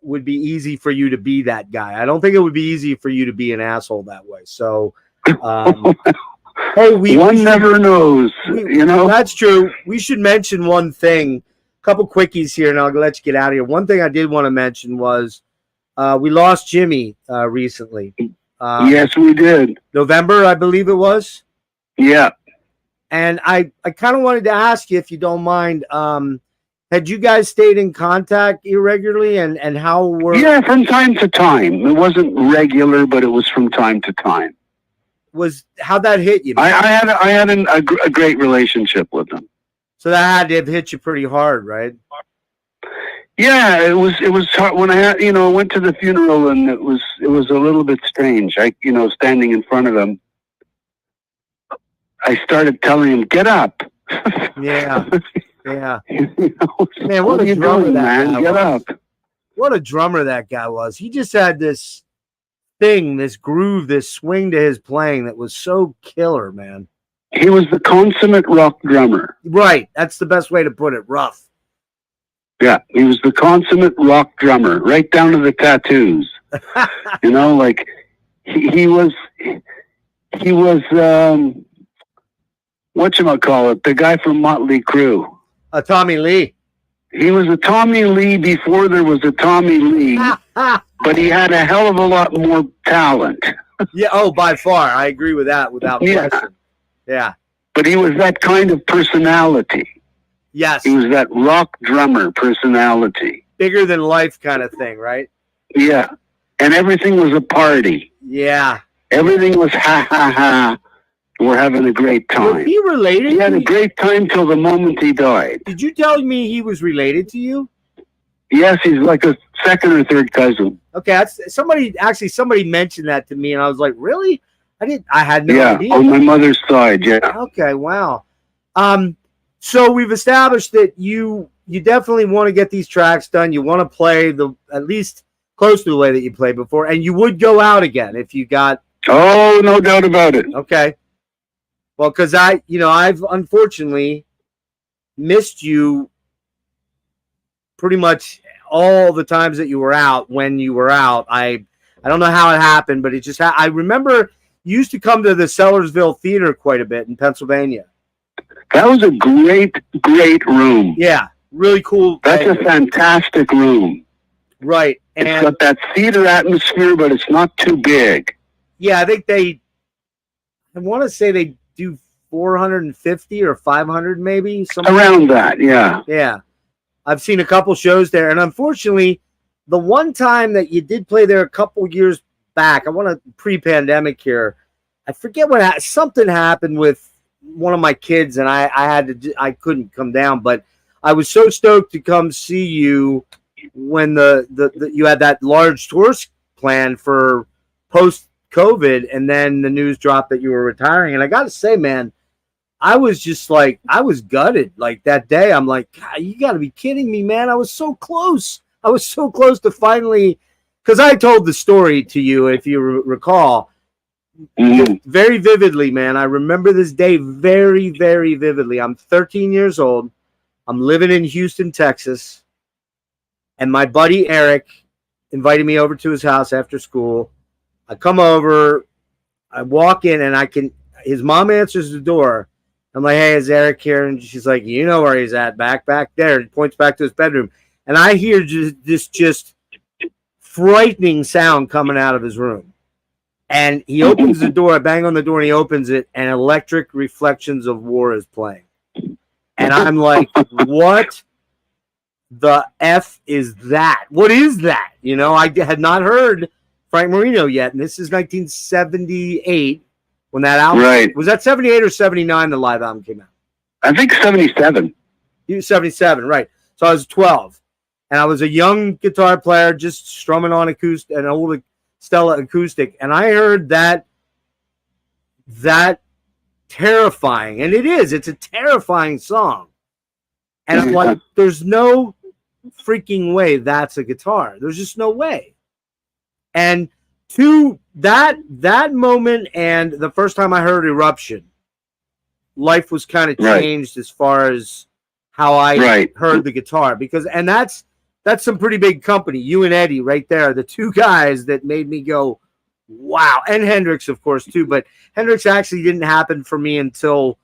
would be easy for you to be that guy. I don't think it would be easy for you to be an asshole that way. So, hey, one never knows, That's true. We should mention one thing. A couple quickies here, and I'll let you get out of here. One thing I did want to mention was we lost Jimmy recently. Yes, we did. November, I believe it was. Yeah. And I kind of wanted to ask you, if you don't mind, had you guys stayed in contact irregularly, and how were... Yeah, from time to time. It wasn't regular, but it was from time to time. How'd that hit you, man? I had a great relationship with him. So that had to have hit you pretty hard, right? Yeah, it was hard when I went to the funeral, and it was a little bit strange. Standing in front of him, I started telling him, "Get up." Yeah. Man, what a drummer that guy was. Get up. What a drummer that guy was. He just had this thing, this groove, this swing to his playing that was so killer, man. He was the consummate rock drummer. Right. That's the best way to put it. Rough. Yeah, he was the consummate rock drummer, right down to the tattoos. Like he was whatchamacallit, the guy from Motley Crue. Tommy Lee. He was a Tommy Lee before there was a Tommy Lee, but he had a hell of a lot more talent. Yeah, by far. I agree with that without question. Yeah. But he was that kind of personality. Yes. He was that rock drummer personality. Bigger than life kind of thing, right? Yeah. And everything was a party. Yeah. Everything was ha, ha, ha. We're having a great time. Was he related? He had a great time till the moment he died. Did you tell me he was related to you? Yes, he's like a second or third cousin. Okay, somebody mentioned that to me, and I was like, really? I had no idea. Yeah, on my mother's side, yeah. Okay, wow. So we've established that you definitely want to get these tracks done. You want to play at least close to the way that you played before, and you would go out again if you got... Oh, no doubt about it. Okay. Well, because I've unfortunately missed you pretty much all the times that you were out. When you were out, I don't know how it happened, but it just I remember you used to come to the Sellersville Theater quite a bit in Pennsylvania. That was a great room. Yeah, really cool. That's a fantastic room. Right. And it's got that theater atmosphere, but it's not too big. Yeah, I think I want to say they do 450 or 500 maybe. Around that, yeah. Yeah. I've seen a couple shows there, and unfortunately, the one time that you did play there a couple years back, I want to pre-pandemic here, I forget what something happened with one of my kids, and I couldn't come down, but I was so stoked to come see you when the you had that large tour plan for post COVID, and then the news dropped that you were retiring. And I got to say, man, I was just like, I was gutted. Like that day, I'm like, God, you got to be kidding me, man. I was so close. I was so close to finally, because I told the story to you, if you recall, very vividly, man. I remember this day very, very vividly. I'm 13 years old. I'm living in Houston, Texas. And my buddy Eric invited me over to his house after school. I come over, I walk in, and his mom answers the door. I'm like, hey, is Eric here? And she's like, you know where he's at, back there. He points back to his bedroom. And I hear just frightening sound coming out of his room. And he opens the door, I bang on the door, and he opens it, and Electric Reflections of War is playing. And I'm like, what the F is that? What is that? You know, I had not heard Frank Marino yet, and this is 1978 when that album, right? Was that 78 or 79 the live album came out? I think 77. He was 77, right? So I was 12, and I was a young guitar player just strumming on an old Stella acoustic, and I heard that terrifying, and it's a terrifying song, and I'm like, there's no freaking way that's a guitar. There's just no way. And to that moment and the first time I heard Eruption, life was kind of changed as far as how I heard the guitar, because that's some pretty big company. You and Eddie right there, the two guys that made me go, wow. And Hendrix, of course, too. But Hendrix actually didn't happen for me until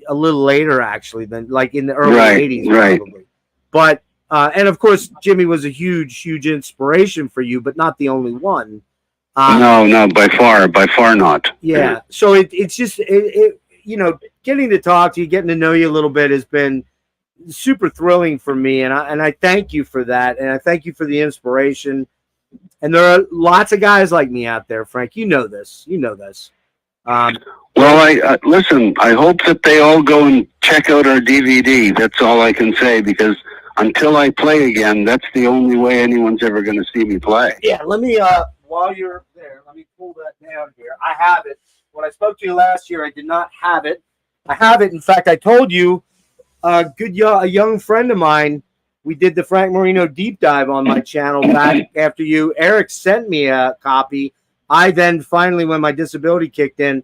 a little later, actually, than like in the early 80s, probably. But, and of course, Jimmy was a huge, huge inspiration for you, but not the only one. No, by far not. Yeah. So it's just, you know, getting to talk to you, getting to know you a little bit has been super thrilling for me, and I thank you for that, and I thank you for the inspiration. And there are lots of guys like me out there, Frank. You know this. Well, listen. I hope that they all go and check out our DVD. That's all I can say, because until I play again, that's the only way anyone's ever going to see me play. Yeah. Let me while you're there, let me pull that down here. I have it. When I spoke to you last year, I did not have it. I have it. In fact, I told you. A young friend of mine, we did the Frank Marino deep dive on my channel back after you. Eric sent me a copy. I then finally, when my disability kicked in,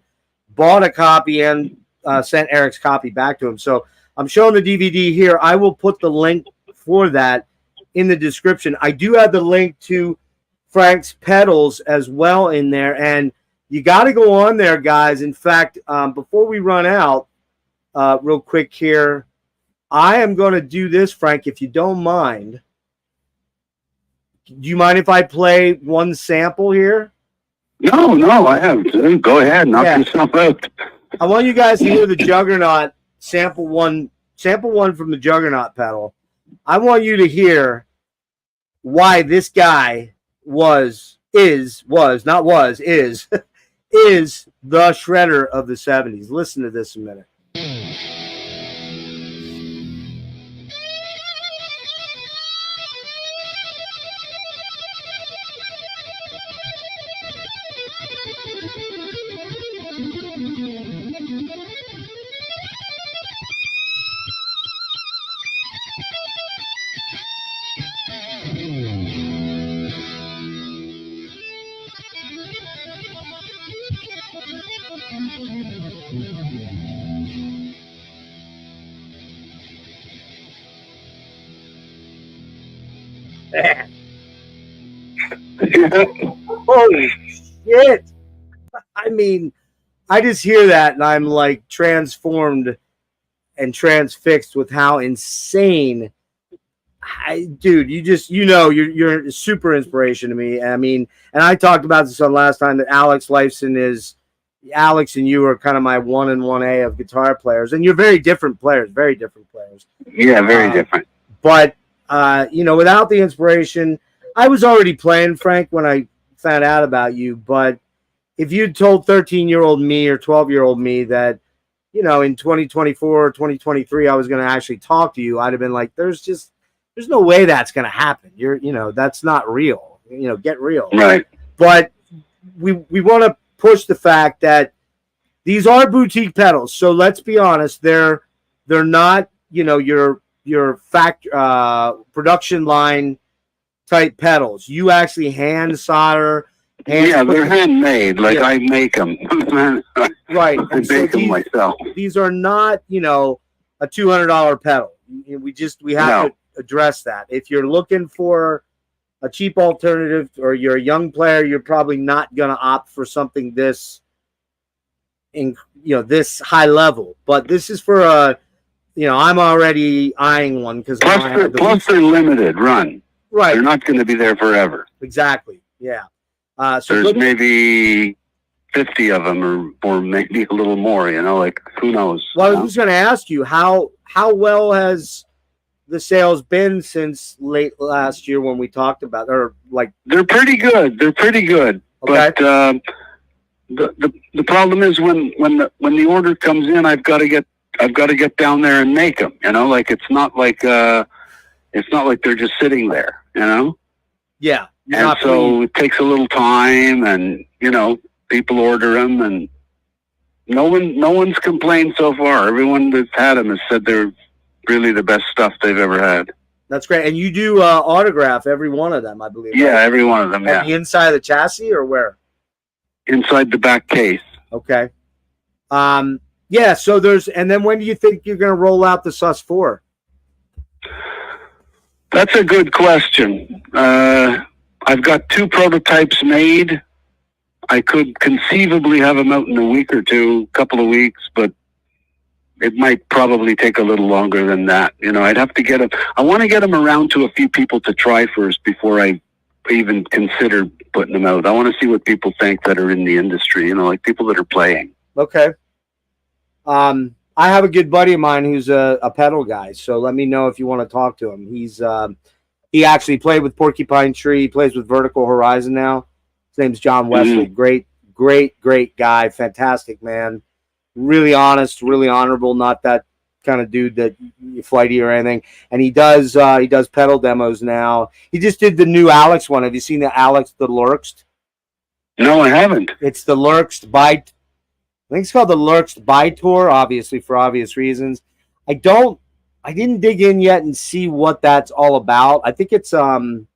bought a copy and sent Eric's copy back to him. So I'm showing the DVD here. I will put the link for that in the description. I do have the link to Frank's pedals as well in there. And you got to go on there, guys. In fact, before we run out, real quick here, I am going to do this, Frank, if you don't mind. Do you mind if I play one sample here? No, I have to. Go ahead, knock yourself out. I want you guys to hear the Juggernaut sample one from the Juggernaut pedal. I want you to hear why this guy is the shredder of the 70s. Listen to this a minute. Holy shit. I mean, I just hear that and I'm like transformed and transfixed with how insane. Dude, you're a super inspiration to me. I mean, and I talked about this on last time that Alex and you are kind of my 1 and 1A of guitar players, and you're very different players. Yeah, very different. But without the inspiration, I was already playing, Frank, when I found out about you, but if you'd told 13-year-old me or 12-year-old me that, in 2024 or 2023, I was going to actually talk to you, I'd have been like, there's no way that's going to happen. That's not real. Get real. Right. But we want to push the fact that these are boutique pedals. So let's be honest, they're not, your production line type pedals. You actually hand solder. They're handmade. Like I make them. Right. I make them myself. These are not, a $200 pedal. We have to address that. If you're looking for a cheap alternative or you're a young player, you're probably not going to opt for something this high level. But this is for I'm already eyeing one because plus they're limited run. Right. They're not going to be there forever. Exactly. Yeah. So there's maybe 50 of them or maybe a little more, like who knows? Well, I was just going to ask you, how well has the sales been since late last year when we talked about, or like? They're pretty good. Okay. But the problem is when the order comes in, I've got to get down there and make them, like it's not like they're just sitting there, Yeah. And so it takes a little time, and people order them, and no one's complained so far. Everyone that's had them has said they're really the best stuff they've ever had. That's great. And you do autograph every one of them, I believe. Yeah, right? Every one of them. Yeah. On the inside of the chassis, or where? Inside the back case. Okay. Yeah. So and then when do you think you're going to roll out the Sus 4? That's a good question. I've got 2 prototypes made. I could conceivably have them out in a week or two, couple of weeks, but it might probably take a little longer than that. I'd have to get them. I want to get them around to a few people to try first before I even consider putting them out. I want to see what people think that are in the industry, like people that are playing. Okay. I have a good buddy of mine who's a pedal guy, so let me know if you want to talk to him. He actually played with Porcupine Tree. He plays with Vertical Horizon now. His name's John Wesley. Mm-hmm. Great guy. Fantastic man. Really honest, really honorable. Not that kind of dude that flighty or anything. And he does pedal demos now. He just did the new Alex one. Have you seen the Lurkst? No, I haven't. It's the Lurkst I think it's called the Lurkst By Tour, obviously for obvious reasons. I didn't dig in yet and see what that's all about. I think it's you'll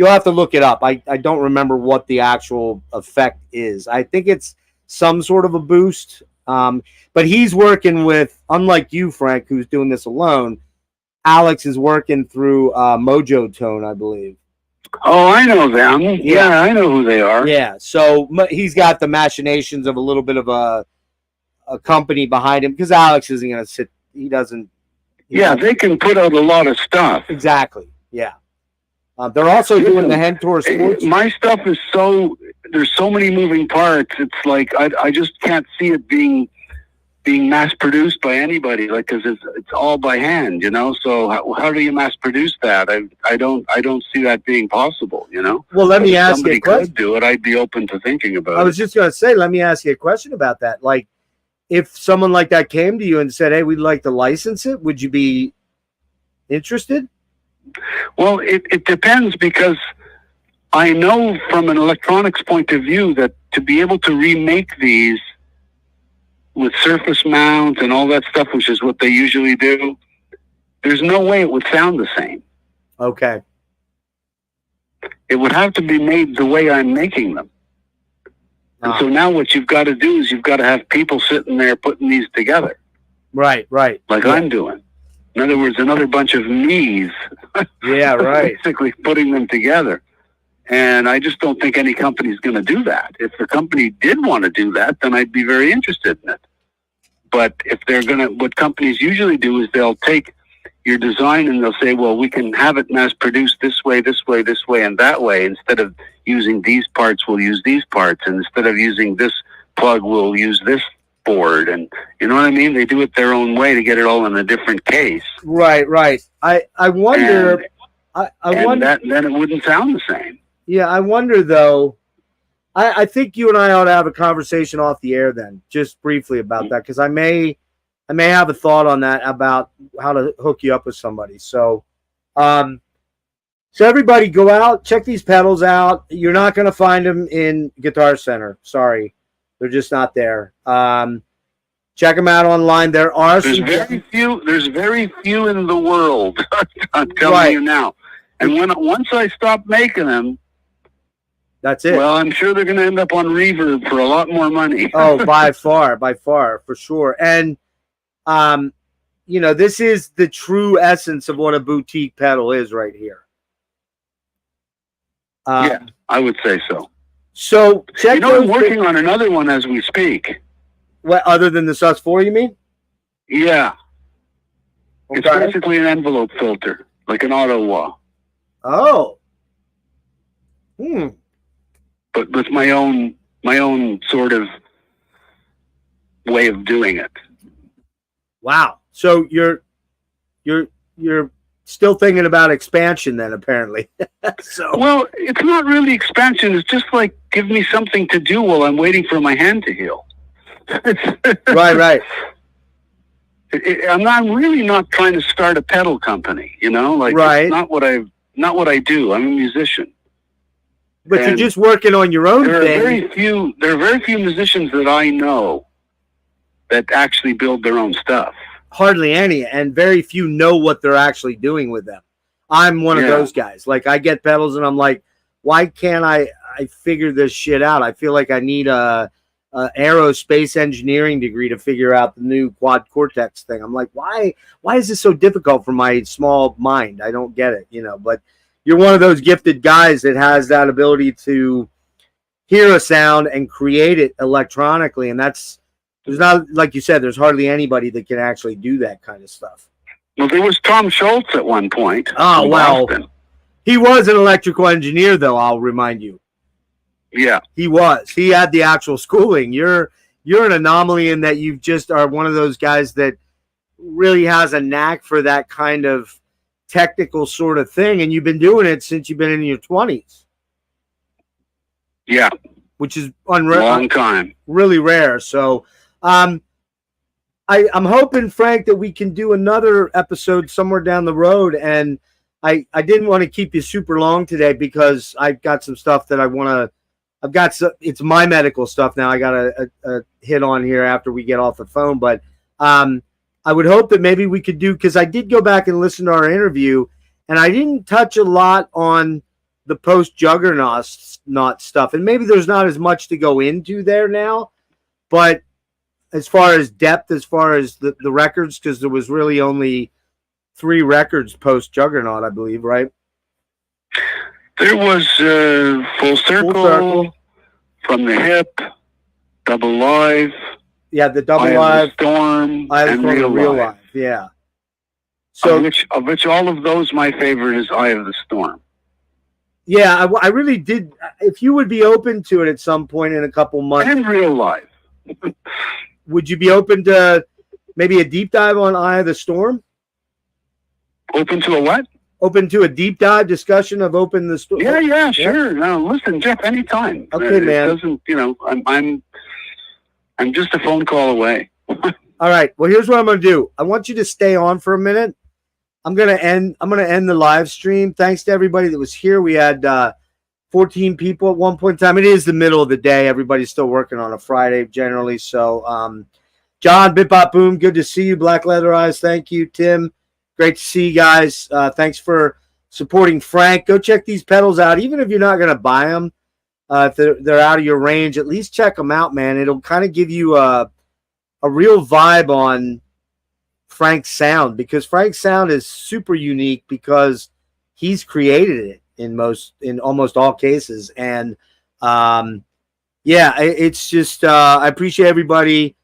have to look it up. I don't remember what the actual effect is. I think it's some sort of a boost. But he's working with, unlike you, Frank, who's doing this alone, Alex is working through Mojo Tone, I believe. Oh, I know them. Yeah, I know who they are. Yeah, so he's got the machinations of a little bit of a company behind him because Alex isn't going to sit. He doesn't. They can put out a lot of stuff. Exactly. Yeah. They're also doing the Hentor Sports. My stuff is there's so many moving parts. It's like I just can't see it being mass produced by anybody, like, because it's all by hand, so how do you mass produce that? I don't see that being possible, Well, let me ask you a question. If somebody could do it, I'd be open to thinking about it. I was just going to say, let me ask you a question about that. Like, if someone like that came to you and said, hey, we'd like to license it, would you be interested? Well, it depends, because I know from an electronics point of view that to be able to remake these with surface mount and all that stuff, which is what they usually do, there's no way it would sound the same. Okay. It would have to be made the way I'm making them. And so now what you've got to do is you've got to have people sitting there putting these together. Right. Like I'm doing. In other words, another bunch of me's. Yeah, right. Basically putting them together. And I just don't think any company's going to do that. If the company did want to do that, then I'd be very interested in it. But if they're going to, what companies usually do is they'll take your design and they'll say, well, we can have it mass produced this way, and that way. Instead of using these parts, we'll use these parts. And instead of using this plug, we'll use this board. And you know what I mean? They do it their own way to get it all in a different case. Right. I wonder. I wonder. Then it wouldn't sound the same. Yeah, I wonder though. I think you and I ought to have a conversation off the air then, just briefly about that, because I may have a thought on that about how to hook you up with somebody. So, so everybody go out, check these pedals out. You're not going to find them in Guitar Center. Sorry, they're just not there. Check them out online. There's very few. There's very few in the world. I'm telling you now. And once I stop making them, that's it. Well, I'm sure they're going to end up on Reverb for a lot more money. Oh, by far, for sure. And, this is the true essence of what a boutique pedal is right here. Yeah, I would say so. So, check. I'm working on another one as we speak. What, other than the Sus4, you mean? Yeah. Okay. It's basically an envelope filter, like an auto wah. Oh. But with my own sort of way of doing it. Wow. So you're still thinking about expansion then, apparently. Well, it's not really expansion. It's just like, give me something to do while I'm waiting for my hand to heal. Right. I'm really not trying to start a pedal company, Right. It's not what I do. I'm a musician. But you're just working on your own thing. There are very few musicians that I know that actually build their own stuff. Hardly any, and very few know what they're actually doing with them. I'm one of those guys. Like, I get pedals and I'm like, why can't I figure this shit out? I feel like I need a aerospace engineering degree to figure out the new quad cortex thing. I'm like, why is this so difficult for my small mind? I don't get it, but you're one of those gifted guys that has that ability to hear a sound and create it electronically. And there's not, like you said, there's hardly anybody that can actually do that kind of stuff. Well, there was Tom Schultz at one point. Oh, well, he was an electrical engineer, though, I'll remind you. Yeah. He was. He had the actual schooling. You're an anomaly in that you just are one of those guys that really has a knack for that kind of technical sort of thing, and you've been doing it since you've been in your 20s. Yeah. Which is unreal. Long time. Really rare. So I'm hoping, Frank, that we can do another episode somewhere down the road, and I didn't want to keep you super long today because I've got some stuff that I want to it's my medical stuff now I got to hit on here after we get off the phone, but I would hope that maybe we could do, because I did go back and listen to our interview, and I didn't touch a lot on the post-Juggernaut stuff, and maybe there's not as much to go into there now, but as far as depth, as far as the records, because there was really only 3 records post-Juggernaut, I believe, right? There was Full Circle, From the Hip, Double Live. Yeah, the Double Live, Live, Storm, and Real Live. Yeah. So, of which all of those, my favorite is Eye of the Storm. Yeah, I really did. If you would be open to it at some point in a couple months, and Real Live, would you be open to maybe a deep dive on Eye of the Storm? Open to a what? Open to a deep dive discussion of Open the Storm. Yeah, sure. No, listen, Jeff, anytime. Okay, man. It doesn't, I'm just a phone call away. All right. Well, here's what I'm going to do. I want you to stay on for a minute. I'm going to end the live stream. Thanks to everybody that was here. We had 14 people at one point in time. It is the middle of the day. Everybody's still working on a Friday generally. So, John, Bip Bop Boom, good to see you. Black Leather Eyes, thank you. Tim, great to see you guys. Thanks for supporting Frank. Go check these pedals out. Even if you're not going to buy them, if they're out of your range, at least check them out, man. It'll kind of give you a real vibe on Frank's sound, because Frank's sound is super unique because he's created it in almost all cases. And it's just I appreciate everybody.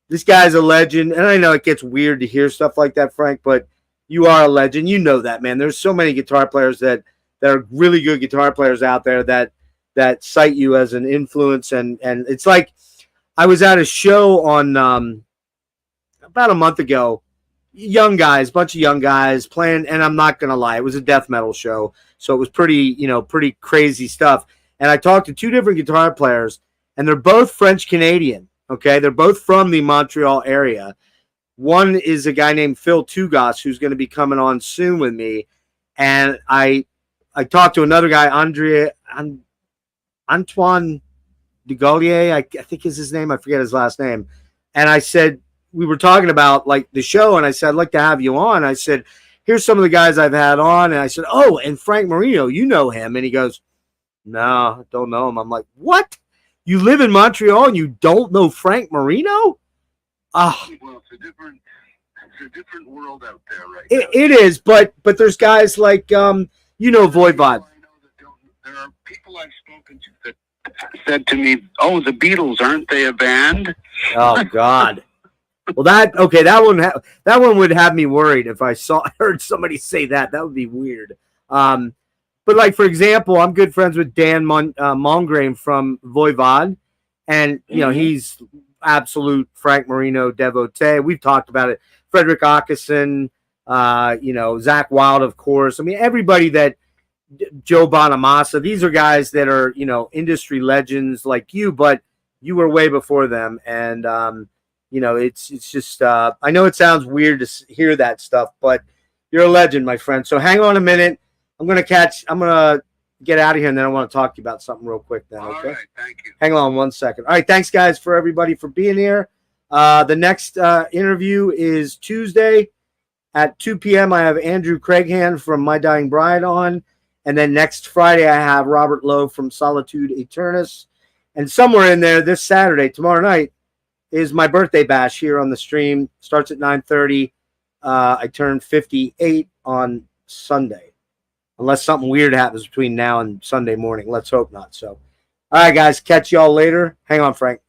This guy's a legend, and I know it gets weird to hear stuff like that, Frank, but you are a legend. You know that, man. There's so many guitar players that are really good guitar players out there that cite you as an influence, and it's like I was at a show on about a month ago. Bunch of young guys playing, and I'm not gonna lie, it was a death metal show, so it was pretty crazy stuff. and I talked to 2 different guitar players, and they're both French Canadian. Okay, they're both from the Montreal area. One is a guy named Phil Tugas, who's going to be coming on soon with me, and I talked to another guy, Antoine Degolier, I think is his name. I forget his last name. And I said, we were talking about like the show, and I said, I'd like to have you on. I said, here's some of the guys I've had on. And I said, oh, and Frank Marino, you know him. And he goes, no, I don't know him. I'm like, what? You live in Montreal and you don't know Frank Marino? Well, it's a different world out there right now. It is, but there's guys like, Voivod. There are people I've spoken to that said to me, oh, the Beatles, aren't they a band? Oh, God. Well, that one would have me worried if I heard somebody say that. That would be weird. But like, for example, I'm good friends with Dan Mongrain from Voivod, and he's absolute Frank Marino devotee. We've talked about it. Frederick Ockeson, Zach Wilde, of course. I mean, everybody that Joe Bonamassa. These are guys that are industry legends like you, but you were way before them, and it's just I know it sounds weird to hear that stuff, but you're a legend, my friend. So hang on a minute. I'm gonna get out of here, and then I want to talk to you about something real quick. Then, okay? All right, thank you. Hang on 1 second. All right, thanks, guys, for everybody for being here. The next interview is Tuesday at 2 p.m. I have Andrew Craighan from My Dying Bride on, and then next Friday I have Robert Lowe from Solitude Aeternus, and somewhere in there this Saturday, tomorrow night, is my birthday bash here on the stream. Starts at 9:30. I turn 58 on Sunday. Unless something weird happens between now and Sunday morning. Let's hope not. So, all right, guys, catch y'all later. Hang on, Frank.